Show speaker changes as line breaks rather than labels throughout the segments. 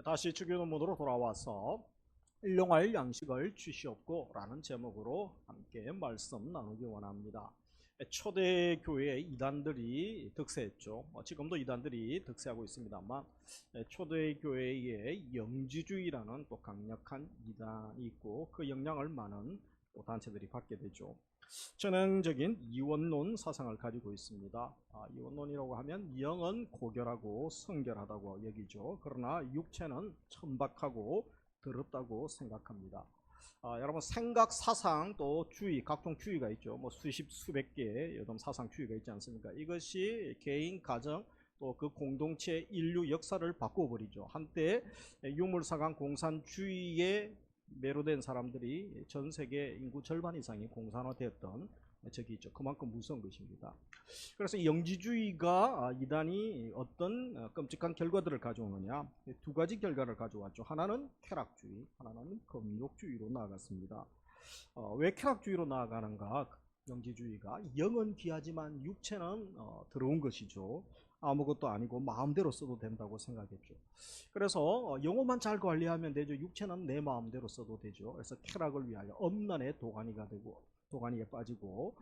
다시 주기도문으로 돌아와서 일용할 양식을 주시옵고 라는 제목으로 함께 말씀 나누기 원합니다. 초대 교회의 이단들이 득세했죠. 지금도 이단들이 득세하고 있습니다만 초대 교회의 영지주의라는 또 강력한 이단이 있고 그 영향을 많은 또 단체들이 받게 되죠. 전형적인 이원론 사상을 가지고 있습니다. 이원론이라고 하면 영은 고결하고 성결하다고 여기죠. 그러나 육체는 천박하고 더럽다고 생각합니다. 여러분 생각, 사상, 또 주의, 각종 주의가 있죠. 뭐 수십, 수백 개의 요즘 사상 주의가 있지 않습니까? 이것이 개인, 가정, 또 그 공동체, 인류 역사를 바꿔버리죠. 한때 유물사관 공산주의에 매료된 사람들이 전 세계 인구 절반 이상이 공산화되었던 적이 있죠. 그만큼 무서운 것입니다. 그래서 이 영지주의가 이단이 어떤 끔찍한 결과들을 가져오느냐, 두 가지 결과를 가져왔죠. 하나는 쾌락주의, 하나는 금욕주의로 나아갔습니다. 왜 쾌락주의로 나아가는가? 영지주의가 영은 귀하지만 육체는 더러운 것이죠. 아무것도 아니고 마음대로 써도 된다고 생각했죠. 그래서 영혼만 잘 관리하면 되죠. 육체는 내 마음대로 써도 되죠. 그래서 쾌락을 위하여 엄란의 도가니가 되고 도가니에 빠지고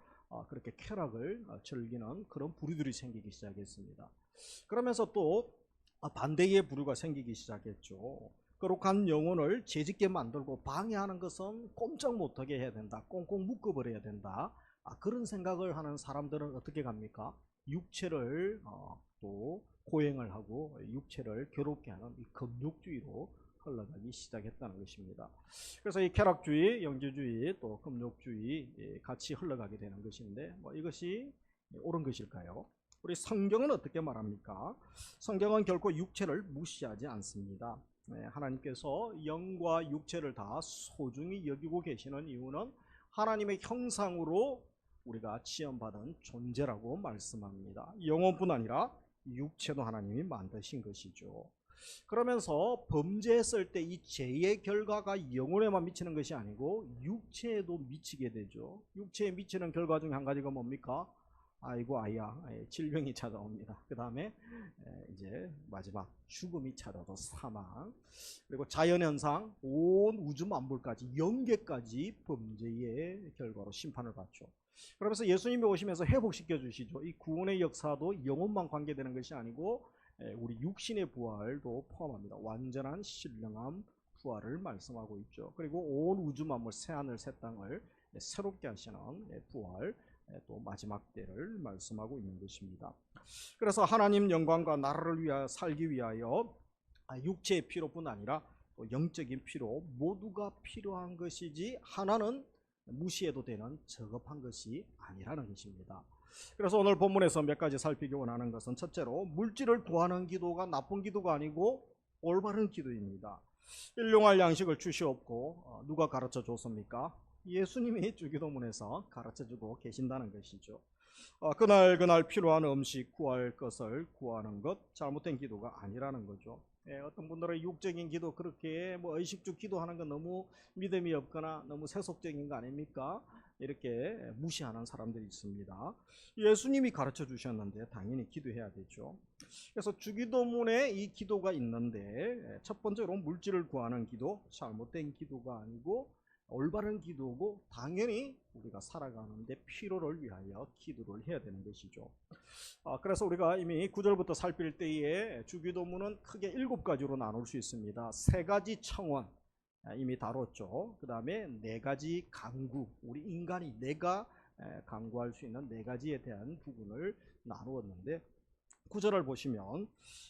그렇게 쾌락을 즐기는 그런 부류들이 생기기 시작했습니다. 그러면서 또 반대의 부류가 생기기 시작했죠. 거룩한 영혼을 죄짓게 만들고 방해하는 것은 꼼짝 못하게 해야 된다. 꽁꽁 묶어버려야 된다. 그런 생각을 하는 사람들은 어떻게 갑니까? 육체를 또 고행을 하고 육체를 괴롭게 하는 이 금욕주의로 흘러가기 시작했다는 것입니다. 그래서 이 쾌락주의, 영지주의, 또 금욕주의 같이 흘러가게 되는 것인데 이것이 옳은 것일까요? 우리 성경은 어떻게 말합니까? 성경은 결코 육체를 무시하지 않습니다. 하나님께서 영과 육체를 다 소중히 여기고 계시는 이유는 하나님의 형상으로 우리가 지음받은 존재라고 말씀합니다. 영혼뿐 아니라 육체도 하나님이 만드신 것이죠. 그러면서 범죄했을 때 이 죄의 결과가 영혼에만 미치는 것이 아니고 육체에도 미치게 되죠. 육체에 미치는 결과 중에 한 가지가 뭡니까? 아이고 아야, 질병이 찾아옵니다. 그 다음에 이제 마지막 죽음이 찾아도 사망, 그리고 자연현상, 온 우주 만물까지 영계까지 범죄의 결과로 심판을 받죠. 그러면서 예수님이 오시면서 회복시켜 주시죠. 이 구원의 역사도 영혼만 관계되는 것이 아니고 우리 육신의 부활도 포함합니다. 완전한 신령한 부활을 말씀하고 있죠. 그리고 온 우주 만물, 새하늘 새 땅을 새롭게 하시는 부활, 또 마지막 때를 말씀하고 있는 것입니다. 그래서 하나님 영광과 나라를 위하여 살기 위하여 육체의 필요뿐 아니라 또 영적인 필요 모두가 필요한 것이지 하나는 무시해도 되는 저급한 것이 아니라는 것입니다. 그래서 오늘 본문에서 몇 가지 살피기 원하는 것은 첫째로 물질을 구하는 기도가 나쁜 기도가 아니고 올바른 기도입니다. 일용할 양식을 주시옵고 누가 가르쳐 줬습니까? 예수님이 주기도문에서 가르쳐주고 계신다는 것이죠. 그날 필요한 음식 구할 것을 구하는 것 잘못된 기도가 아니라는 거죠. 어떤 분들은 육적인 기도 그렇게 의식주 기도하는 건 너무 믿음이 없거나 너무 세속적인 거 아닙니까? 이렇게 무시하는 사람들이 있습니다. 예수님이 가르쳐 주셨는데 당연히 기도해야 되죠. 그래서 주기도문에 이 기도가 있는데 첫 번째로 물질을 구하는 기도, 잘못된 기도가 아니고 올바른 기도고 당연히 우리가 살아가는데 필요를 위하여 기도를 해야 되는 것이죠. 그래서 우리가 이미 9절부터 살필 때에 주기도문은 크게 7가지로 나눌 수 있습니다. 3가지 청원 이미 다뤘죠. 그 다음에 4가지 간구, 우리 인간이 내가 간구할 수 있는 4가지에 대한 부분을 나누었는데 9절을 보시면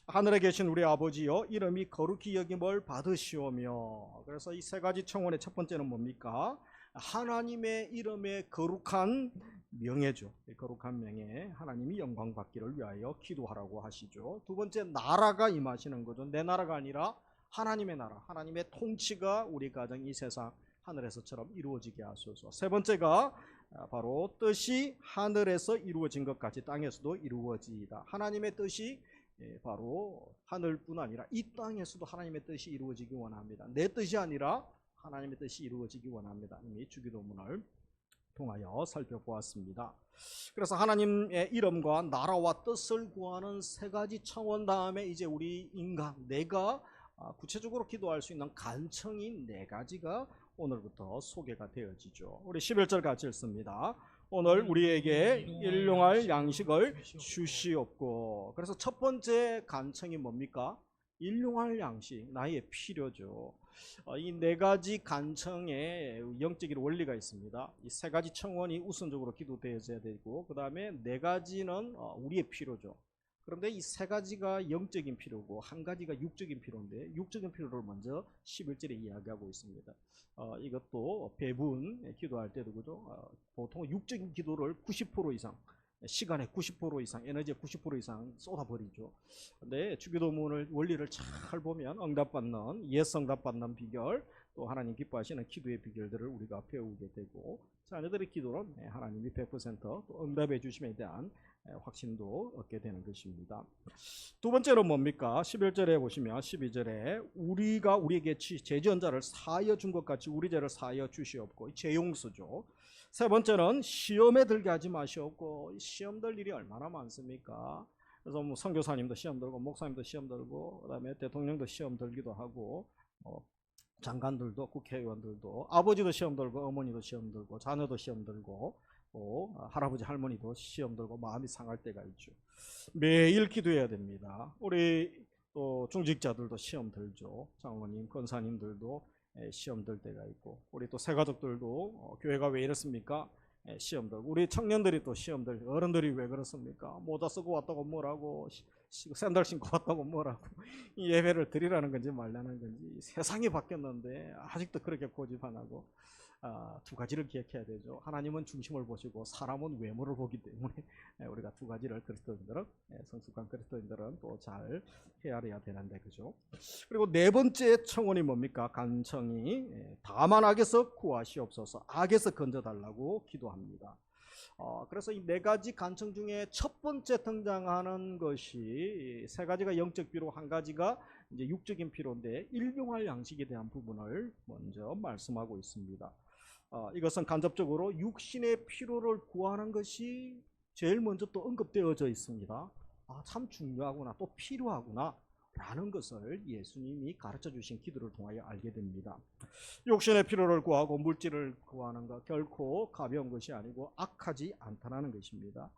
하늘에 계신 우리 아버지여 이름이 거룩히 여김을 받으시오며, 그래서 이 3가지 청원의 첫 번째는 뭡니까? 하나님의 이름의 거룩한 명예죠. 거룩한 명예, 하나님이 영광 받기를 위하여 기도하라고 하시죠. 두 번째, 나라가 임하시는 거죠. 내 나라가 아니라 하나님의 나라, 하나님의 통치가 우리 가정 이 세상 하늘에서처럼 이루어지게 하소서. 세 번째가 바로 뜻이 하늘에서 이루어진 것 같이 땅에서도 이루어지이다. 하나님의 뜻이 바로 하늘뿐 아니라 이 땅에서도 하나님의 뜻이 이루어지기 원합니다. 내 뜻이 아니라 하나님의 뜻이 이루어지기 원합니다. 이미 주기도문을 통하여 살펴보았습니다. 그래서 하나님의 이름과 나라와 뜻을 구하는 3가지 청원 다음에 이제 우리 인간, 내가 구체적으로 기도할 수 있는 간청이 4가지가 오늘부터 소개가 되어지죠. 우리 11절 같이 읽습니다. 오늘 우리에게 일용할 양식을 주시옵고. 그래서 첫 번째 간청이 뭡니까? 일용할 양식, 나의 필요죠. 이 4가지 간청에 영적인 원리가 있습니다. 이 3가지 청원이 우선적으로 기도되어야 되고, 그 다음에 4가지는 우리의 필요죠. 그런데 이 3가지가 영적인 필요고 1가지가 육적인 필요인데, 육적인 필요를 먼저 11절에 이야기하고 있습니다. 이것도 배분 기도할 때도 그죠. 보통 육적인 기도를 90% 이상, 시간의 90% 이상, 에너지의 90% 이상 쏟아버리죠. 근데 주기도문을 원리를 잘 보면 응답받는, 예스 응답받는 비결, 또 하나님 기뻐하시는 기도의 비결들을 우리가 배우게 되고, 자녀들의 기도는 하나님이 100% 또 응답해 주심에 대한 확신도 얻게 되는 것입니다. 두 번째로 뭡니까? 11절에 보시면 12절에 우리가 우리에게 죄지은 자를 사하여 준 것 같이 우리 죄를 사하여 주시옵고, 죄용수죠. 세 번째는 시험에 들게 하지 마시옵고. 시험 들 일이 얼마나 많습니까? 그래서 뭐 선교사님도 시험 들고, 목사님도 시험 들고, 그다음에 대통령도 시험 들기도 하고, 장관들도, 국회의원들도, 아버지도 시험 들고, 어머니도 시험 들고, 자녀도 시험 들고, 또 할아버지 할머니도 시험 들고 마음이 상할 때가 있죠. 매일 기도해야 됩니다. 우리 또 중직자들도 시험 들죠. 장로님, 권사님들도 시험 들 때가 있고, 우리 또 새가족들도 교회가 왜 이렇습니까? 시험 들고, 우리 청년들이 또 시험 들, 어른들이 왜 그렇습니까? 모자 쓰고 왔다고 뭐라고, 샌들 신고 왔다고 뭐라고. 이 예배를 드리라는 건지 말라는 건지, 세상이 바뀌었는데 아직도 그렇게 고집 안 하고. 두 가지를 기억해야 되죠. 하나님은 중심을 보시고 사람은 외모를 보기 때문에 우리가 두 가지를 그리스도인들은, 성숙한 그리스도인들은 또 잘 헤아려야 되는데, 그죠? 그리고 네 번째 청원이 뭡니까? 간청이 다만 악에서 구하시옵소서, 악에서 건져달라고 기도합니다. 그래서 이 4가지 간청 중에 첫 번째 등장하는 것이 3가지가 영적 필요, 1가지가 이제 육적인 필요인데, 일용할 양식에 대한 부분을 먼저 말씀하고 있습니다. 이것은 간접적으로 육신의 필요를 구하는 것이 제일 먼저 또 언급되어져 있습니다. 참 중요하구나, 또 필요하구나 라는 것을 예수님이 가르쳐 주신 기도를 통하여 알게 됩니다. 육신의 필요를 구하고 물질을 구하는 것 결코 가벼운 것이 아니고 악하지 않다는 것입니다.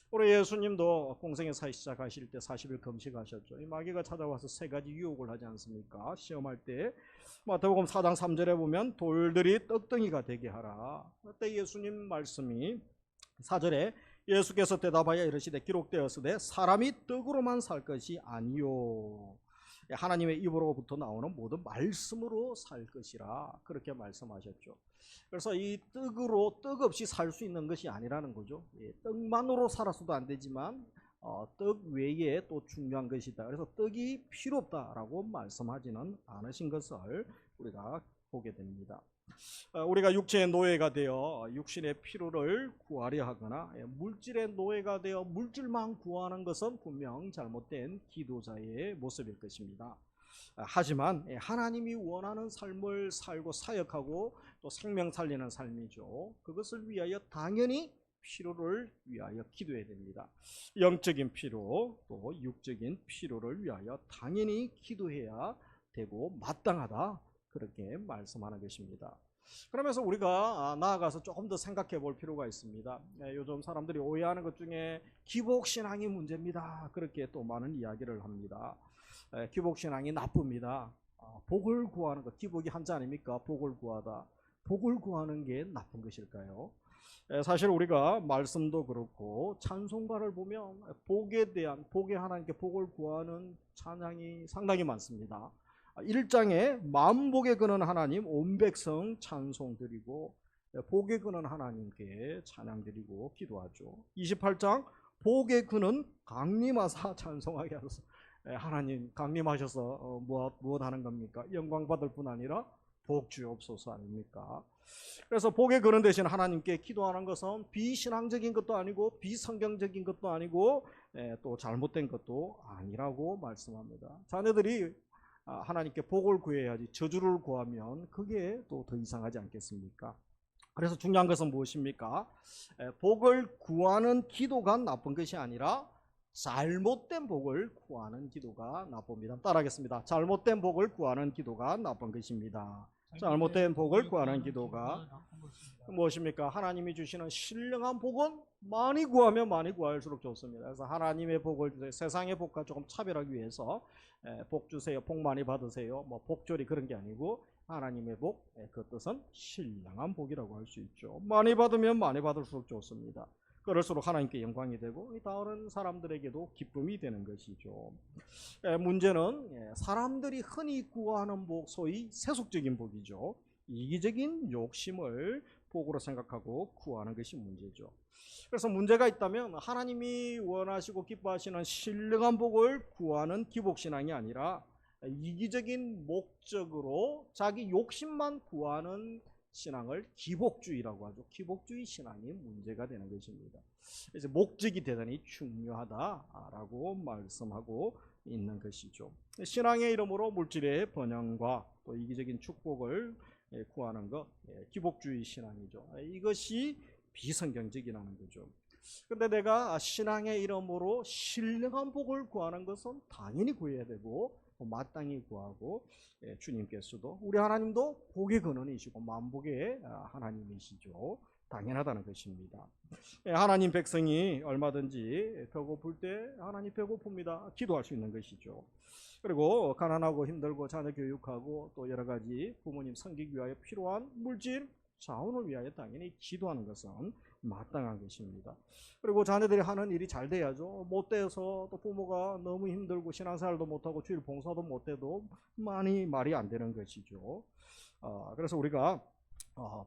우리 예수님도 공생의 사역 시작하실 때 40일 금식하셨죠. 이 마귀가 찾아와서 3가지 유혹을 하지 않습니까? 시험할 때 마태복음 4장 3절에 보면 돌들이 떡덩이가 되게 하라. 그때 예수님 말씀이 4절에 예수께서 대답하여 이르시되 기록되었으되 사람이 떡으로만 살 것이 아니요, 하나님의 입으로부터 나오는 모든 말씀으로 살 것이라, 그렇게 말씀하셨죠. 그래서 이 떡으로, 떡 없이 살 수 있는 것이 아니라는 거죠. 떡만으로 살아서도 안 되지만 떡 외에 또 중요한 것이다. 그래서 떡이 필요 없다라고 말씀하지는 않으신 것을 우리가 보게 됩니다. 우리가 육체의 노예가 되어 육신의 필요를 구하려 하거나 물질의 노예가 되어 물질만 구하는 것은 분명 잘못된 기도자의 모습일 것입니다. 하지만 하나님이 원하는 삶을 살고 사역하고 또 생명 살리는 삶이죠. 그것을 위하여 당연히 필요를 위하여 기도해야 됩니다. 영적인 필요 또 육적인 필요를 위하여 당연히 기도해야 되고 마땅하다, 그렇게 말씀하는 것입니다. 그러면서 우리가 나아가서 조금 더 생각해 볼 필요가 있습니다. 요즘 사람들이 오해하는 것 중에 기복신앙이 문제입니다, 그렇게 또 많은 이야기를 합니다. 기복신앙이 나쁩니다. 복을 구하는 것, 기복이 한자 아닙니까? 복을 구하다. 복을 구하는 게 나쁜 것일까요? 사실 우리가 말씀도 그렇고 찬송가를 보면 복에 대한, 복에 하나님께 복을 구하는 찬양이 상당히 많습니다. 1장에 만복에 그는 하나님 온 백성 찬송 드리고, 복에 그는 하나님께 찬양 드리고 기도하죠. 28장 복에 그는 강림하사 찬송하게 하소서. 하나님 강림하셔서 무엇 하는 겁니까? 영광 받을 뿐 아니라 복 주옵소서 아닙니까? 그래서 복에 그는 대신 하나님께 기도하는 것은 비신앙적인 것도 아니고 비성경적인 것도 아니고 또 잘못된 것도 아니라고 말씀합니다. 자녀들이 하나님께 복을 구해야지 저주를 구하면 그게 또 더 이상하지 않겠습니까? 그래서 중요한 것은 무엇입니까? 복을 구하는 기도가 나쁜 것이 아니라 잘못된 복을 구하는 기도가 나쁩니다. 따라하겠습니다. 잘못된 복을 구하는 기도가 나쁜 것입니다. 잘못된 복을 구하는 기도가 무엇입니까? 하나님이 주시는 신령한 복은 많이 구하면 많이 구할수록 좋습니다. 그래서 하나님의 복을 주세요. 세상의 복과 조금 차별하기 위해서 복 주세요, 복 많이 받으세요, 뭐 복조리 그런 게 아니고 하나님의 복, 그 뜻은 신령한 복이라고 할 수 있죠. 많이 받으면 많이 받을수록 좋습니다. 그럴수록 하나님께 영광이 되고 다른 사람들에게도 기쁨이 되는 것이죠. 문제는 사람들이 흔히 구하는 복, 소위 세속적인 복이죠. 이기적인 욕심을 복으로 생각하고 구하는 것이 문제죠. 그래서 문제가 있다면 하나님이 원하시고 기뻐하시는 신령한 복을 구하는 기복신앙이 아니라 이기적인 목적으로 자기 욕심만 구하는 신앙을 기복주의라고 하죠. 기복주의 신앙이 문제가 되는 것입니다. 그래서 목적이 대단히 중요하다라고 말씀하고 있는 것이죠. 신앙의 이름으로 물질의 번영과 또 이기적인 축복을 구하는 것, 기복주의 신앙이죠. 이것이 비성경적이라는 거죠. 근데 내가 신앙의 이름으로 신령한 복을 구하는 것은 당연히 구해야 되고 마땅히 구하고, 주님께서도 우리 하나님도 복의 근원이시고 만복의 하나님이시죠. 당연하다는 것입니다. 하나님 백성이 얼마든지 배고플 때 하나님 배고픕니다. 기도할 수 있는 것이죠. 그리고 가난하고 힘들고 자녀 교육하고 또 여러 가지 부모님 섬기기 위하여 필요한 물질 자원을 위하여 당연히 기도하는 것은 마땅한 것입니다. 그리고 자녀들이 하는 일이 잘 돼야죠. 못 돼서 또 부모가 너무 힘들고 신앙생활도 못하고 주일 봉사도 못 돼도 많이 말이 안 되는 것이죠. 그래서 우리가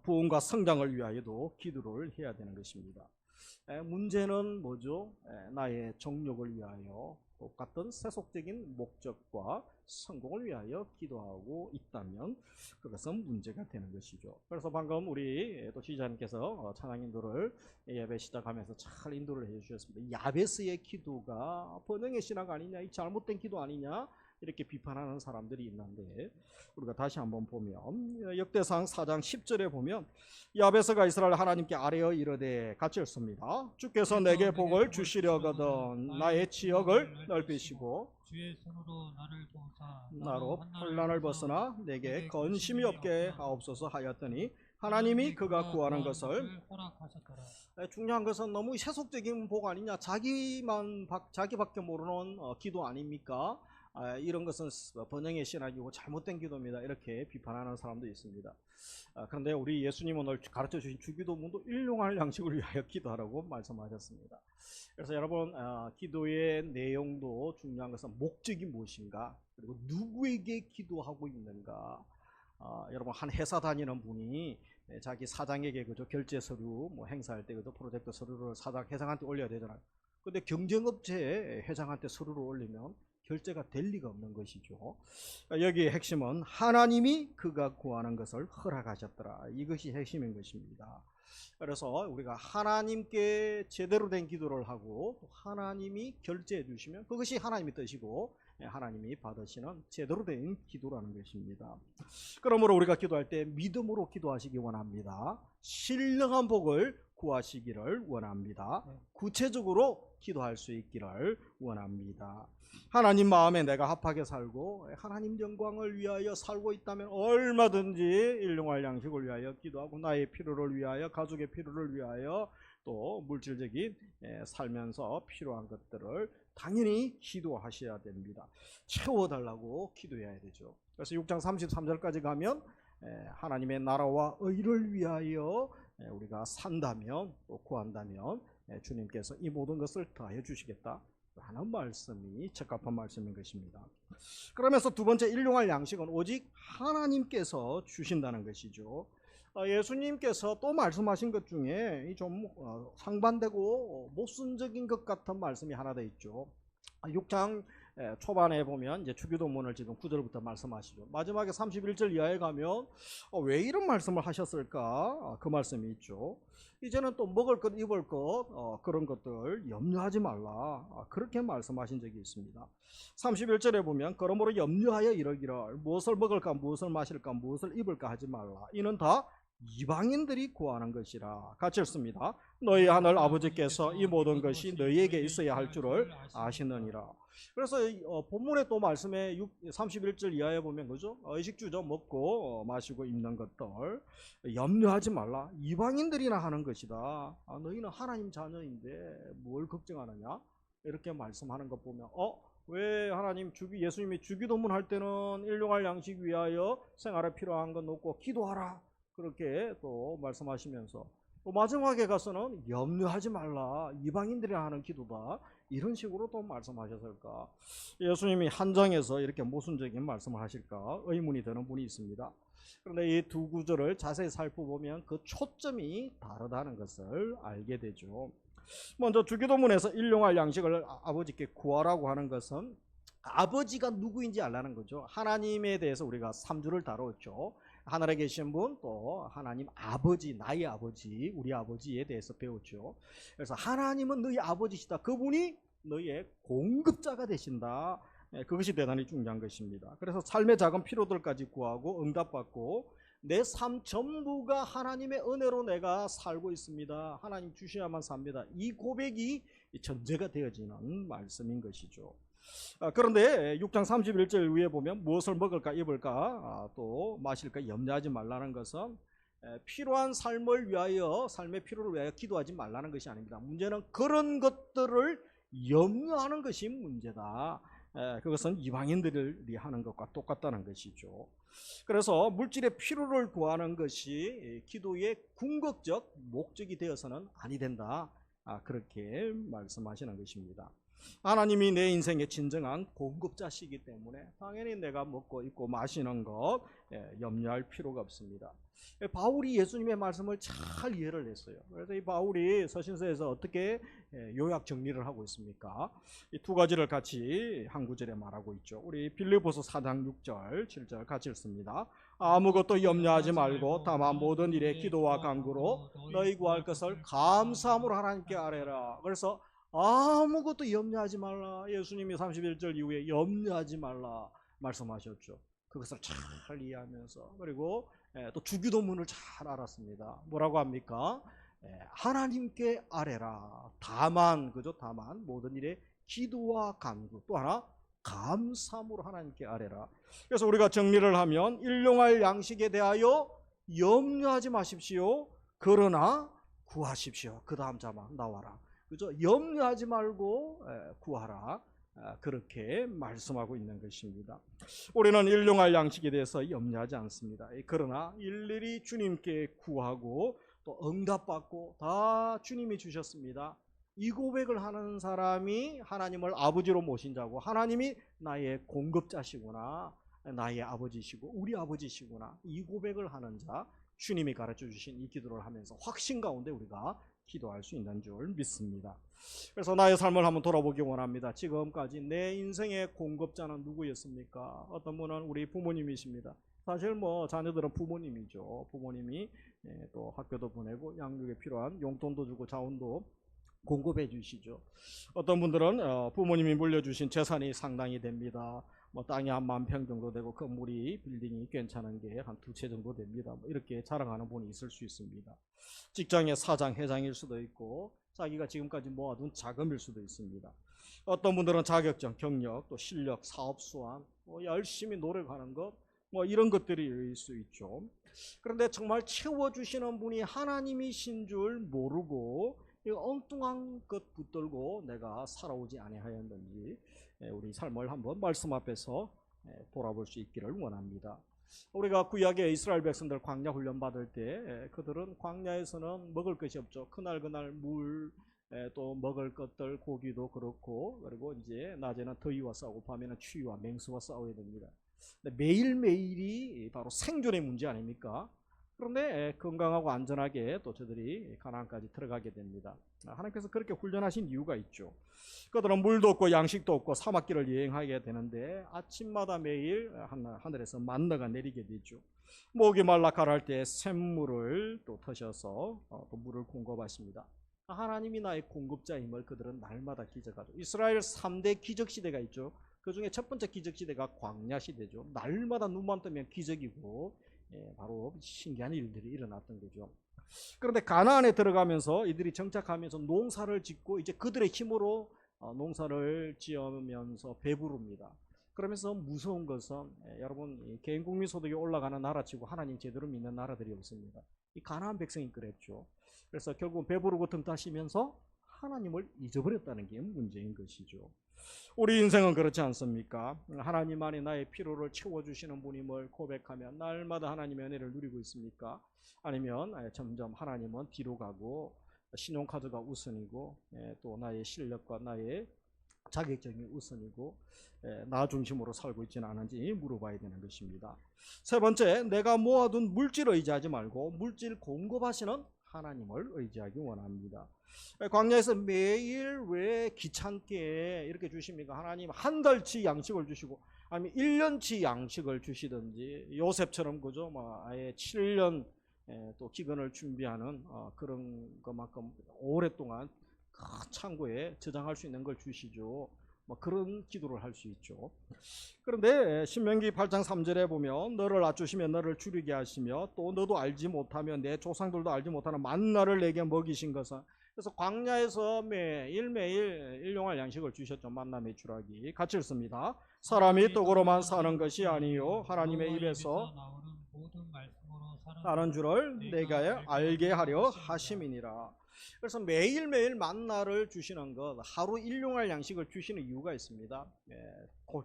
부흥과 성장을 위하여도 기도를 해야 되는 것입니다. 문제는 뭐죠? 나의 정욕을 위하여 똑같은 세속적인 목적과 성공을 위하여 기도하고 있다면 그것은 문제가 되는 것이죠. 그래서 방금 우리 또 지휘자님께서 찬양 인도를 예배 시작하면서 잘 인도를 해주셨습니다. 야베스의 기도가 번영의 신앙 아니냐, 이 잘못된 기도 아니냐 이렇게 비판하는 사람들이 있는데, 우리가 다시 한번 보면 역대상 4장 10절에 보면 야베스가 이스라엘 하나님께 아뢰어 이르되 같이 읽습니다. 주께서 내게 복을 주시려거든 나의 지역을 넓히시고
주의 손으로 나를 도우사
나로 환난을 벗으나 내게 건심이 없게 하옵소서 하였더니 하나님이 그가 구하는 것을
허락하셨더라.
중요한 것은 너무 세속적인 복 아니냐, 자기밖에 모르는 기도 아닙니까? 이런 것은 번영의 신학이고 잘못된 기도입니다. 이렇게 비판하는 사람도 있습니다. 그런데 우리 예수님은 오늘 가르쳐 주신 주기도문도 일용할 양식을 위하여 기도하라고 말씀하셨습니다. 그래서 여러분, 기도의 내용도 중요한 것은 목적이 무엇인가, 그리고 누구에게 기도하고 있는가. 여러분, 한 회사 다니는 분이 자기 사장에게 그저 결제 서류 뭐 행사할 때 그저 프로젝트 서류를 회장한테 올려야 되잖아요. 근데 경쟁업체에 회장한테 서류를 올리면 결제가 될 리가 없는 것이죠. 여기의 핵심은 하나님이 그가 구하는 것을 허락하셨더라. 이것이 핵심인 것입니다. 그래서 우리가 하나님께 제대로 된 기도를 하고 하나님이 결제해 주시면 그것이 하나님의 뜻이고 하나님이 받으시는 제대로 된 기도라는 것입니다. 그러므로 우리가 기도할 때 믿음으로 기도하시기 원합니다. 신령한 복을 구하시기를 원합니다. 구체적으로 기도할 수 있기를 원합니다. 하나님 마음에 내가 합하게 살고 하나님 영광을 위하여 살고 있다면 얼마든지 일용할 양식을 위하여 기도하고 나의 필요를 위하여, 가족의 필요를 위하여, 또 물질적인 살면서 필요한 것들을 당연히 기도하셔야 됩니다. 채워달라고 기도해야 되죠. 그래서 6장 33절까지 가면 하나님의 나라와 의를 위하여 우리가 산다면, 또 구한다면 주님께서 이 모든 것을 더해 주시겠다 하는 말씀이 적합한 말씀인 것입니다. 그러면서 두 번째, 일용할 양식은 오직 하나님께서 주신다는 것이죠. 예수님께서 또 말씀하신 것 중에 좀 상반되고 모순적인 것 같은 말씀이 하나 더 있죠. 6장 초반에 보면 이제 주기도문을 지금 9절부터 말씀하시죠. 마지막에 31절 이하에 가면 왜 이런 말씀을 하셨을까? 그 말씀이 있죠. 이제는 또 먹을 것, 입을 것, 그런 것들 염려하지 말라. 그렇게 말씀하신 적이 있습니다. 31절에 보면 그러므로 염려하여 이러기를 무엇을 먹을까, 무엇을 마실까, 무엇을 입을까 하지 말라. 이는 다 이방인들이 구하는 것이라. 같이 읽습니다. 너희 하늘 아버지께서 이 모든 것이 너희에게 있어야 할 줄을 아시느니라. 그래서 본문의 또 말씀에 31절 이하에 보면 그죠? 의식주죠. 먹고 마시고 입는 것들 염려하지 말라. 이방인들이나 하는 것이다. 너희는 하나님 자녀인데 뭘 걱정하느냐? 이렇게 말씀하는 것 보면 왜 하나님 예수님이 주기도문 할 때는 일용할 양식 위하여 생활에 필요한 것 놓고 기도하라. 그렇게 또 말씀하시면서 또 마지막에 가서는 염려하지 말라. 이방인들이 하는 기도다. 이런 식으로 또 말씀하셨을까? 예수님이 한정해서 이렇게 모순적인 말씀을 하실까? 의문이 드는 분이 있습니다. 그런데 이 두 구절을 자세히 살펴보면 그 초점이 다르다는 것을 알게 되죠. 먼저 주기도문에서 일용할 양식을 아버지께 구하라고 하는 것은 아버지가 누구인지 알라는 거죠. 하나님에 대해서 우리가 3주를 다뤘죠. 하늘에 계신 분, 또 하나님 아버지, 나의 아버지, 우리 아버지에 대해서 배웠죠. 그래서 하나님은 너희 아버지시다. 그분이 너희의 공급자가 되신다. 그것이 대단히 중요한 것입니다. 그래서 삶의 작은 필요들까지 구하고 응답받고 내 삶 전부가 하나님의 은혜로 내가 살고 있습니다. 하나님 주셔야만 삽니다. 이 고백이 전제가 되어지는 말씀인 것이죠. 그런데 6장 31절 위에 보면 무엇을 먹을까 입을까 또 마실까 염려하지 말라는 것은 필요한 삶을 위하여 삶의 필요를 위하여 기도하지 말라는 것이 아닙니다. 문제는 그런 것들을 염려하는 것이 문제다. 그것은 이방인들이 하는 것과 똑같다는 것이죠. 그래서 물질의 필요를 구하는 것이 기도의 궁극적 목적이 되어서는 아니 된다. 그렇게 말씀하시는 것입니다. 하나님이 내 인생의 진정한 공급자시기 때문에 당연히 내가 먹고 입고 마시는 것 염려할 필요가 없습니다. 바울이 예수님의 말씀을 잘 이해를 했어요. 그래서 이 바울이 서신서에서 어떻게 요약 정리를 하고 있습니까? 이 두 가지를 같이 한 구절에 말하고 있죠. 우리 빌립보서 4장 6절 7절 같이 읽습니다. 아무것도 염려하지 말고 다만 모든 일에 기도와 간구로 너희 구할 것을 감사함으로 하나님께 아뢰라. 그래서 아무것도 염려하지 말라. 예수님이 31절 이후에 염려하지 말라 말씀하셨죠. 그것을 잘 이해하면서 그리고 또 주기도문을 잘 알았습니다. 뭐라고 합니까? 하나님께 아뢰라. 다만 그죠? 다만 모든 일에 기도와 간구 또 하나 감사함으로 하나님께 아뢰라. 그래서 우리가 정리를 하면 일용할 양식에 대하여 염려하지 마십시오. 그러나 구하십시오. 그 다음 자만 나와라. 그죠? 염려하지 말고 구하라. 그렇게 말씀하고 있는 것입니다. 우리는 일용할 양식에 대해서 염려하지 않습니다. 그러나 일일이 주님께 구하고 또 응답받고 다 주님이 주셨습니다. 이 고백을 하는 사람이 하나님을 아버지로 모신 자고 하나님이 나의 공급자시구나, 나의 아버지시고 우리 아버지시구나, 이 고백을 하는 자, 주님이 가르쳐 주신 이 기도를 하면서 확신 가운데 우리가 기도할 수 있는 줄 믿습니다. 그래서 나의 삶을 한번 돌아보기 원합니다. 지금까지 내 인생의 공급자는 누구였습니까? 어떤 분은 우리 부모님이십니다. 사실 자녀들은 부모님이죠. 부모님이 또 학교도 보내고 양육에 필요한 용돈도 주고 자원도 공급해 주시죠. 어떤 분들은 부모님이 물려주신 재산이 상당히 됩니다. 땅이 한 10,000평 정도 되고 건물이 빌딩이 괜찮은 게 한 2채 정도 됩니다. 이렇게 자랑하는 분이 있을 수 있습니다. 직장의 사장, 회장일 수도 있고 자기가 지금까지 모아둔 자금일 수도 있습니다. 어떤 분들은 자격증, 경력, 또 실력, 사업 수완, 열심히 노력하는 것, 이런 것들일 수 있죠. 그런데 정말 채워주시는 분이 하나님이신 줄 모르고 엉뚱한 것 붙들고 내가 살아오지 아니하였는지 우리 삶을 한번 말씀 앞에서 돌아볼 수 있기를 원합니다. 우리가 구약의 이스라엘 백성들 광야 훈련 받을 때 그들은 광야에서는 먹을 것이 없죠. 그날 물, 또 먹을 것들 고기도 그렇고, 그리고 이제 낮에는 더위와 싸우고 밤에는 추위와 맹수와 싸워야 됩니다. 매일매일이 바로 생존의 문제 아닙니까? 그런데 건강하고 안전하게 또 저들이 가나안까지 들어가게 됩니다. 하나님께서 그렇게 훈련하신 이유가 있죠. 그들은 물도 없고 양식도 없고 사막길을 여행하게 되는데 아침마다 매일 하늘에서 만나가 내리게 되죠. 목이 말라 가랄 때 샘물을 또 터셔서 또 물을 공급하십니다. 하나님이 나의 공급자임을 그들은 날마다 기적하죠. 이스라엘 3대 기적 시대가 있죠. 그 중에 첫 번째 기적 시대가 광야 시대죠. 날마다 눈만 뜨면 기적이고 바로 신기한 일들이 일어났던 거죠. 그런데 가나안에 들어가면서 이들이 정착하면서 농사를 짓고 이제 그들의 힘으로 농사를 지으면서 배부릅니다. 그러면서 무서운 것은 여러분 개인 국민 소득이 올라가는 나라치고 하나님 제대로 믿는 나라들이 없습니다. 이 가나안 백성이 그랬죠. 그래서 결국 배부르고 등타시면서 하나님을 잊어버렸다는 게 문제인 것이죠. 우리 인생은 그렇지 않습니까? 하나님만이 나의 필요를 채워주시는 분임을 고백하며 날마다 하나님의 은혜를 누리고 있습니까? 아니면 점점 하나님은 뒤로 가고 신용카드가 우선이고 또 나의 실력과 나의 자격증이 우선이고 나 중심으로 살고 있지는 않은지 물어봐야 되는 것입니다. 세 번째, 내가 모아둔 물질을 의지하지 말고 물질 공급하시는 하나님을 의지하기 원합니다. 광야에서 매일 왜 귀찮게 이렇게 주십니까? 하나님 한 달치 양식을 주시고 아니면 1년치 양식을 주시든지 요셉처럼 그죠? 아예 7년 또 기근을 준비하는 그런 것만큼 오랫동안 큰 창고에 저장할 수 있는 걸 주시죠. 그런 기도를 할 수 있죠. 그런데 신명기 8장 3절에 보면 너를 낮추시며 너를 줄이게 하시며 또 너도 알지 못하며 내 조상들도 알지 못하는 만나를 내게 먹이신 것은, 그래서 광야에서 매일매일 일용할 양식을 주셨죠. 만나 메추라기 같이 읽습니다. 사람이 떡으로만 사는 것이 아니요 하나님의 입에서
나오는 모든 말씀으로
사는 줄을 내가 알게 하려 하심이니라. 그래서 매일매일 만나를 주시는 것, 하루 일용할 양식을 주시는 이유가 있습니다.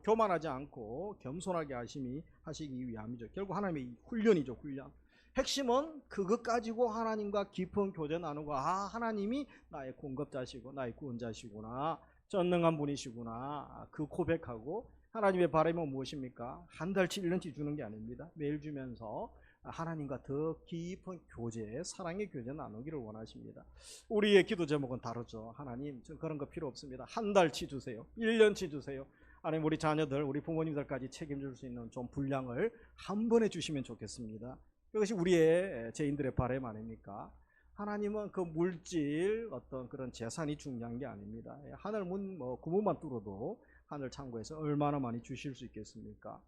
교만하지 않고 겸손하게 하시기 위함이죠. 결국 하나님의 훈련이죠. 훈련. 핵심은 그것 가지고 하나님과 깊은 교제 나누고 하나님이 나의 공급자시고 나의 구원자시구나, 전능한 분이시구나, 그 고백하고 하나님의 바람은 무엇입니까? 한 달치 1년치 주는 게 아닙니다. 매일 주면서 하나님과 더 깊은 교제, 사랑의 교제 나누기를 원하십니다. 우리의 기도 제목은 다르죠. 하나님, 저 그런 거 필요 없습니다. 한 달치 주세요. 1년치 주세요. 아니면 우리 자녀들, 우리 부모님들까지 책임질 수 있는 좀 분량을 한 번에 주시면 좋겠습니다. 이것이 우리의 죄인들의 바람 아닙니까? 하나님은 그 물질 어떤 그런 재산이 중요한 게 아닙니다. 하늘 문 구멍만 뚫어도 하늘 창고에서 얼마나 많이 주실 수 있겠습니까?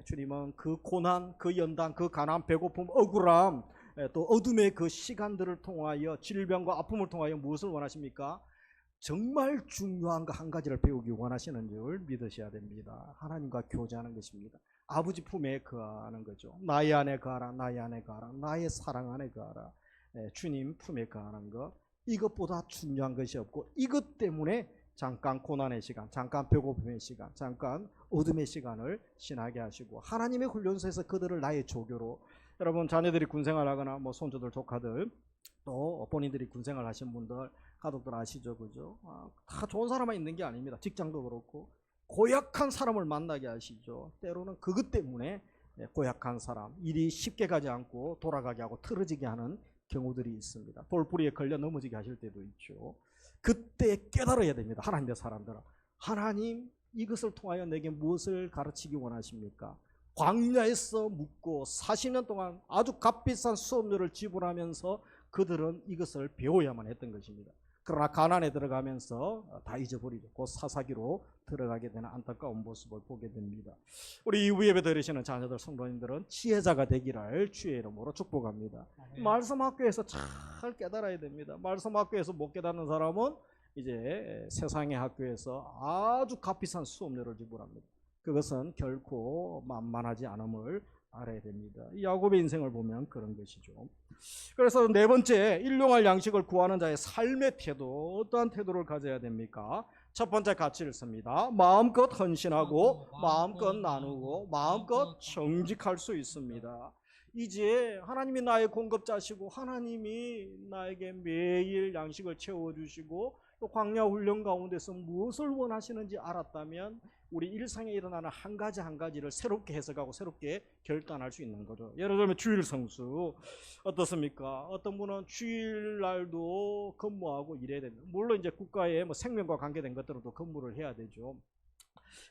주님은 그 고난, 그 연단, 그 가난, 배고픔, 억울함, 또 어둠의 그 시간들을 통하여 질병과 아픔을 통하여 무엇을 원하십니까? 정말 중요한 거 한 가지를 배우기 원하시는 줄 믿으셔야 됩니다. 하나님과 교제하는 것입니다. 아버지 품에 거하는 거죠. 나의 안에 거하라, 나의 안에 거하라, 나의 사랑 안에 거하라. 주님 품에 거하는 것, 이것보다 중요한 것이 없고, 이것 때문에 잠깐 고난의 시간, 잠깐 배고픔의 시간, 잠깐 어둠의 시간을 지나게 하시고 하나님의 훈련소에서 그들을 나의 조교로, 여러분 자녀들이 군생활 하거나 손주들 조카들 또 본인들이 군생활 하신 분들 가족들 아시죠, 그죠? 다 좋은 사람만 있는 게 아닙니다. 직장도 그렇고 고약한 사람을 만나게 하시죠. 때로는 그것 때문에 고약한 사람, 일이 쉽게 가지 않고 돌아가게 하고 틀어지게 하는 경우들이 있습니다. 돌부리에 걸려 넘어지게 하실 때도 있죠. 그때 깨달아야 됩니다. 하나님의 사람들은 하나님 이것을 통하여 내게 무엇을 가르치기 원하십니까? 광야에서 묵고 40년 동안 아주 값비싼 수업료를 지불하면서 그들은 이것을 배워야만 했던 것입니다. 그러나 가나안에 들어가면서 다 잊어버리죠. 곧 사사기로 들어가게 되는 안타까운 모습을 보게 됩니다. 우리 이후 예배 들으시는 자녀들, 성도님들은 지혜자가 되기를 주의 이름으로 축복합니다. 말씀 학교에서 잘 깨달아야 됩니다. 말씀 학교에서 못 깨닫는 사람은 이제 세상의 학교에서 아주 값비싼 수업료를 지불합니다. 그것은 결코 만만하지 않음을 알아야 됩니다. 야곱의 인생을 보면 그런 것이죠. 그래서 네 번째, 일용할 양식을 구하는 자의 삶의 태도, 어떠한 태도를 가져야 됩니까? 첫 번째 같이 읽습니다. 마음껏 헌신하고 마음껏 나누고 마음껏 정직할 수 있습니다. 이제 하나님이 나의 공급자시고 하나님이 나에게 매일 양식을 채워주시고 또 광야 훈련 가운데서 무엇을 원하시는지 알았다면 우리 일상에 일어나는 한 가지 한 가지를 새롭게 해석하고 새롭게 결단할 수 있는 거죠. 예를 들면 주일 성수 어떻습니까? 어떤 분은 주일날도 근무하고 일해야 됩니다. 물론 이제 국가의 생명과 관계된 것들도 근무를 해야 되죠.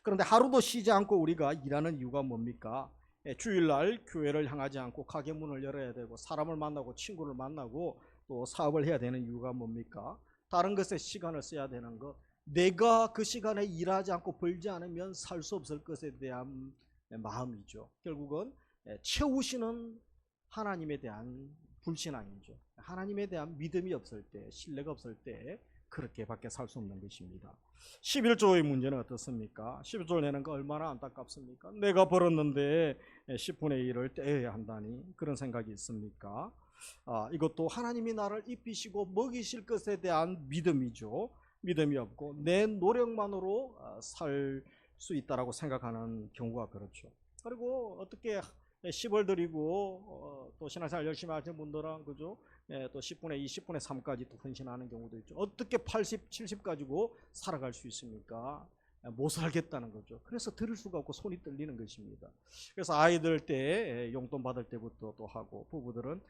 그런데 하루도 쉬지 않고 우리가 일하는 이유가 뭡니까? 주일날 교회를 향하지 않고 가게 문을 열어야 되고 사람을 만나고 친구를 만나고 또 사업을 해야 되는 이유가 뭡니까? 다른 것에 시간을 써야 되는 것, 내가 그 시간에 일하지 않고 벌지 않으면 살 수 없을 것에 대한 마음이죠. 결국은 채우시는 하나님에 대한 불신앙이죠. 하나님에 대한 믿음이 없을 때, 신뢰가 없을 때 그렇게밖에 살 수 없는 것입니다. 11조의 문제는 어떻습니까? 11조를 내는 거 얼마나 안타깝습니까? 내가 벌었는데 10분의 1을 떼어야 한다니 그런 생각이 있습니까? 이것도 하나님이 나를 입히시고 먹이실 것에 대한 믿음이죠. 믿음이 없고 내 노력만으로 살 수 있다라고 생각하는 경우가 그렇죠. 그리고 어떻게 10을 드리고 또 신앙생활 열심히 하시는 분들은 그죠? 또 10분의 2, 10분의 3까지 또 헌신하는 경우도 있죠. 어떻게 80, 70 가지고 살아갈 수 있습니까? 못 살겠다는 거죠. 그래서 들을 수가 없고 손이 떨리는 것입니다. 그래서 아이들 때 용돈 받을 때부터 또 하고 부부들은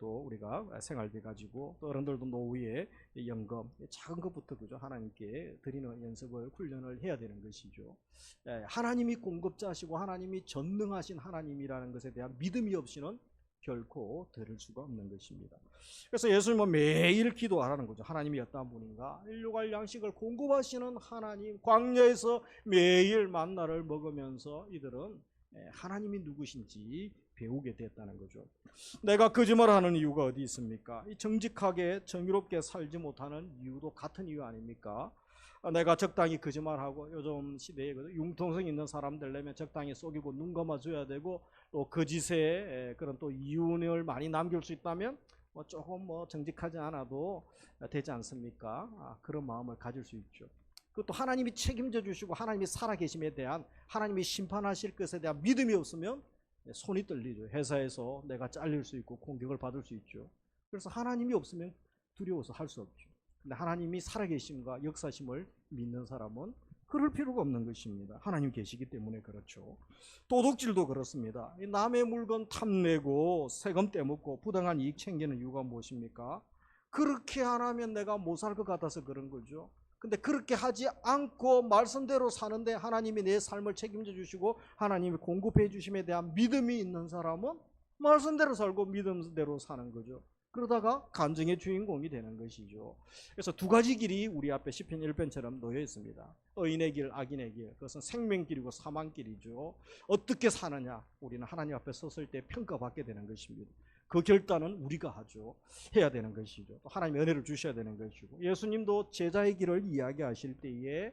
또 우리가 생활비 가지고 또 어른들도 노후에 연금 작은 것부터 그죠 하나님께 드리는 연습을 훈련을 해야 되는 것이죠. 하나님이 공급자시고 하나님이 전능하신 하나님이라는 것에 대한 믿음이 없이는 결코 들을 수가 없는 것입니다. 그래서 예수님은 매일 기도하라는 거죠. 하나님이 어떠한 분인가? 일용할 양식을 공급하시는 하나님, 광야에서 매일 만나를 먹으면서 이들은 하나님이 누구신지 배우게 됐다는 거죠. 내가 거짓말하는 이유가 어디 있습니까? 이 정직하게 정의롭게 살지 못하는 이유도 같은 이유 아닙니까? 내가 적당히 거짓말하고 요즘 시대에 융통성 있는 사람들 내면 적당히 속이고 눈 감아줘야 되고 또 거짓에 그런 또 이윤을 많이 남길 수 있다면 조금 정직하지 않아도 되지 않습니까? 그런 마음을 가질 수 있죠. 그것도 하나님이 책임져 주시고 하나님이 살아계심에 대한 하나님이 심판하실 것에 대한 믿음이 없으면 손이 떨리죠. 회사에서 내가 잘릴 수 있고 공격을 받을 수 있죠. 그래서 하나님이 없으면 두려워서 할 수 없죠. 근데 하나님이 살아계심과 역사심을 믿는 사람은 그럴 필요가 없는 것입니다. 하나님 계시기 때문에 그렇죠. 도둑질도 그렇습니다. 남의 물건 탐내고 세금 떼먹고 부당한 이익 챙기는 이유가 무엇입니까? 그렇게 안 하면 내가 못 살 것 같아서 그런 거죠. 근데 그렇게 하지 않고 말씀대로 사는데 하나님이 내 삶을 책임져 주시고 하나님이 공급해 주심에 대한 믿음이 있는 사람은 말씀대로 살고 믿음대로 사는 거죠. 그러다가 간증의 주인공이 되는 것이죠. 그래서 두 가지 길이 우리 앞에 시편 1편처럼 놓여 있습니다. 의인의 길, 악인의 길. 그것은 생명길이고 사망길이죠. 어떻게 사느냐? 우리는 하나님 앞에 섰을 때 평가받게 되는 것입니다. 그 결단은 우리가 하죠. 해야 되는 것이죠. 또 하나님의 은혜를 주셔야 되는 것이고 예수님도 제자의 길을 이야기하실 때에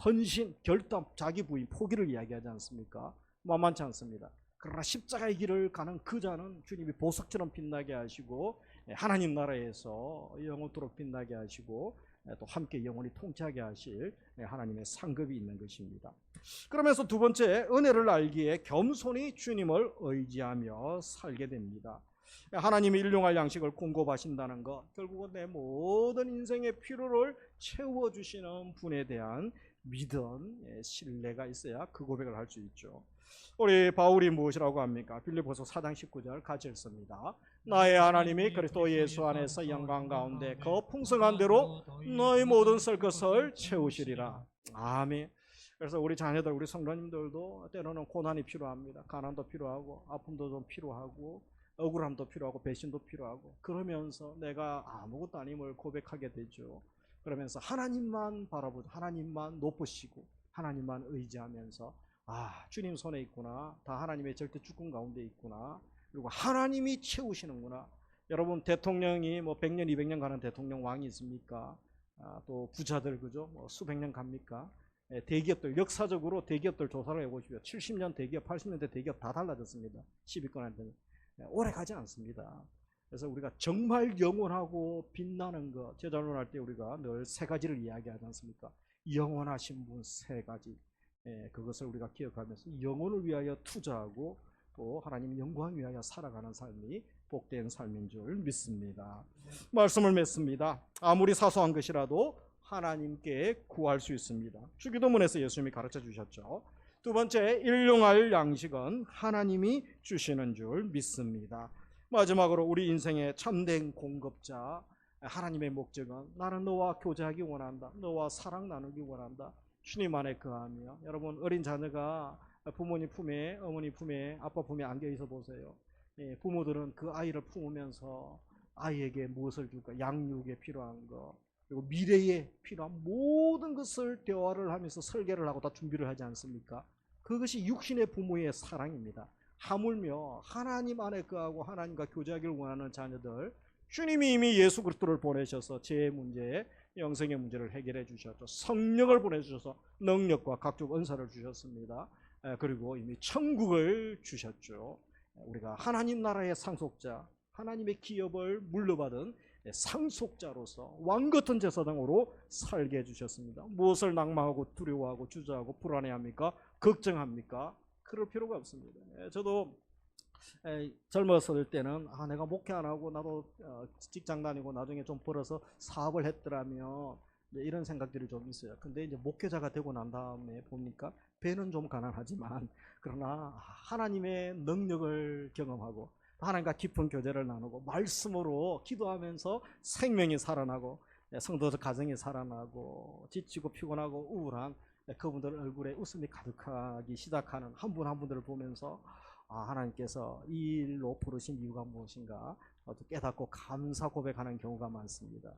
헌신, 결단, 자기 부인, 포기를 이야기하지 않습니까? 만만치 않습니다. 그러나 십자가의 길을 가는 그 자는 주님이 보석처럼 빛나게 하시고 하나님 나라에서 영원토록 빛나게 하시고 또 함께 영원히 통치하게 하실 하나님의 상급이 있는 것입니다. 그러면서 두 번째, 은혜를 알기에 겸손히 주님을 의지하며 살게 됩니다. 하나님이 일용할 양식을 공급하신다는 것, 결국은 내 모든 인생의 필요를 채워주시는 분에 대한 믿음, 신뢰가 있어야 그 고백을 할 수 있죠. 우리 바울이 무엇이라고 합니까? 빌립보서 4장 19절 같이 읽습니다. 나의 하나님이 그리스도 예수 안에서 영광 가운데 그 풍성한 대로 너희 모든 설 것을 채우시리라. 아멘. 그래서 우리 자녀들, 우리 성도님들도 때로는 고난이 필요합니다. 가난도 필요하고 아픔도 좀 필요하고 억울함도 필요하고 배신도 필요하고 그러면서 내가 아무것도 아님을 고백하게 되죠. 그러면서 하나님만 바라보고 하나님만 높으시고 하나님만 의지하면서 주님 손에 있구나. 다 하나님의 절대 주권 가운데 있구나. 그리고 하나님이 채우시는구나. 여러분 대통령이 100년, 200년 가는 대통령 왕이 있습니까? 또 부자들 그죠? 수백 년 갑니까? 대기업들 역사적으로 대기업들 조사를 해보십시오. 70년 대기업, 80년대 대기업 다 달라졌습니다. 10위권한테는 오래 가지 않습니다. 그래서 우리가 정말 영원하고 빛나는 것, 제자론할 때 우리가 늘 세 가지를 이야기하지 않습니까? 영원하신 분 세 가지. 그것을 우리가 기억하면서 영혼을 위하여 투자하고 또 하나님 영광 위하여 살아가는 삶이 복된 삶인 줄 믿습니다. 말씀을 맺습니다. 아무리 사소한 것이라도 하나님께 구할 수 있습니다. 주기도문에서 예수님이 가르쳐 주셨죠. 두 번째, 일용할 양식은 하나님이 주시는 줄 믿습니다. 마지막으로 우리 인생의 참된 공급자 하나님의 목적은 나는 너와 교제하기 원한다. 너와 사랑 나누기 원한다. 주님 안에 거하며. 여러분 어린 자녀가 부모님 품에, 어머니 품에, 아빠 품에 안겨 있어 보세요. 부모들은 그 아이를 품으면서 아이에게 무엇을 줄까? 양육에 필요한 것 그리고 미래에 필요한 모든 것을 대화를 하면서 설계를 하고 다 준비를 하지 않습니까? 그것이 육신의 부모의 사랑입니다. 하물며 하나님 안에 거하고 하나님과 교제하기를 원하는 자녀들, 주님이 이미 예수 그리스도를 보내셔서 죄의 문제, 영생의 문제를 해결해 주셨죠. 성령을 보내주셔서 능력과 각종 은사를 주셨습니다. 그리고 이미 천국을 주셨죠. 우리가 하나님 나라의 상속자, 하나님의 기업을 물려받은 상속자로서 왕같은 제사장으로 살게 해주셨습니다. 무엇을 낭망하고 두려워하고 주저하고 불안해합니까? 걱정합니까? 그럴 필요가 없습니다. 저도 젊었을 때는 내가 목회 안 하고 나도 직장 다니고 나중에 좀 벌어서 사업을 했더라면 이런 생각들이 좀 있어요. 근데 이제 목회자가 되고 난 다음에 보니까 배는 좀 가난하지만 그러나 하나님의 능력을 경험하고 하나님과 깊은 교제를 나누고 말씀으로 기도하면서 생명이 살아나고 성도들 가정이 살아나고 지치고 피곤하고 우울한 그분들 얼굴에 웃음이 가득하기 시작하는 한 분 한 분들을 보면서 하나님께서 이 일로 부르신 이유가 무엇인가 깨닫고 감사 고백하는 경우가 많습니다.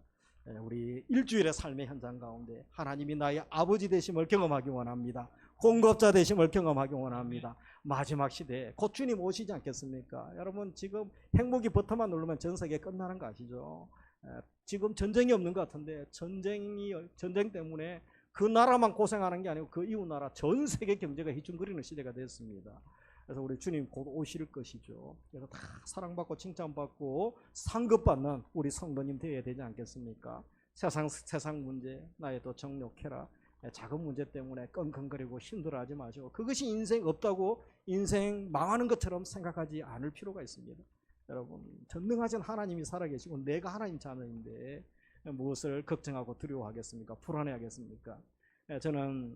우리 일주일의 삶의 현장 가운데 하나님이 나의 아버지 되심을 경험하기 원합니다. 공급자 되심을 경험하기 원합니다. 마지막 시대에 곧 주님 오시지 않겠습니까? 여러분 지금 행복이 버튼만 누르면 전 세계 끝나는 거 아시죠? 지금 전쟁이 없는 것 같은데 전쟁 때문에 그 나라만 고생하는 게 아니고 그 이웃 나라 전 세계 경제가 휘청거리는 시대가 됐습니다. 그래서 우리 주님 곧 오실 것이죠. 그래서 다 사랑받고 칭찬받고 상급받는 우리 성도님 되어야 되지 않겠습니까? 세상 문제 나의 또 정욕해라. 작은 문제 때문에 끙끙거리고 힘들어하지 마시고 그것이 인생 없다고 인생 망하는 것처럼 생각하지 않을 필요가 있습니다. 여러분 전능하신 하나님이 살아계시고 내가 하나님 자녀인데 무엇을 걱정하고 두려워하겠습니까? 불안해하겠습니까? 저는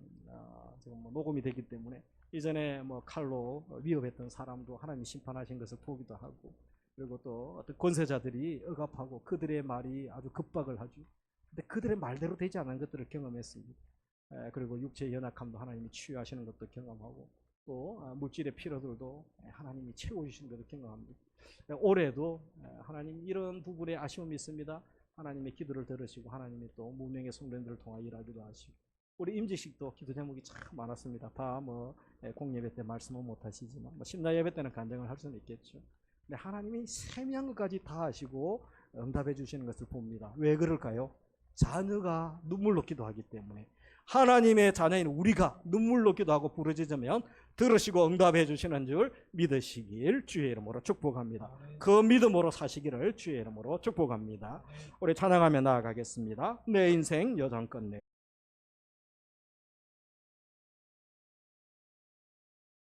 지금 녹음이 되기 때문에 이전에 칼로 위협했던 사람도 하나님이 심판하신 것을 보기도 하고 그리고 또 어떤 권세자들이 억압하고 그들의 말이 아주 급박을 하죠. 근데 그들의 말대로 되지 않은 것들을 경험했습니다. 그리고 육체의 연약함도 하나님이 치유하시는 것도 경험하고 또 물질의 필요들도 하나님이 채워주시는 것을 경험합니다. 올해도 하나님 이런 부분에 아쉬움이 있습니다. 하나님의 기도를 들으시고 하나님이 또 무명의 성도들을 통하여 일하기도 하시고 우리 임직식도 기도 제목이 참 많았습니다. 다 공예배 때 말씀은 못 하시지만 심야 예배 때는 간증을 할 수는 있겠죠. 근데 하나님이 세미한 것까지 다 하시고 응답해 주시는 것을 봅니다. 왜 그럴까요? 자녀가 눈물로 기도하기 때문에 하나님의 자녀인 우리가 눈물로 기도하고 부르짖으면 들으시고 응답해 주시는 줄 믿으시길 주의 이름으로 축복합니다. 그 믿음으로 사시기를 주의 이름으로 축복합니다. 우리 찬양하며 나아가겠습니다. 내 인생 여정 끝내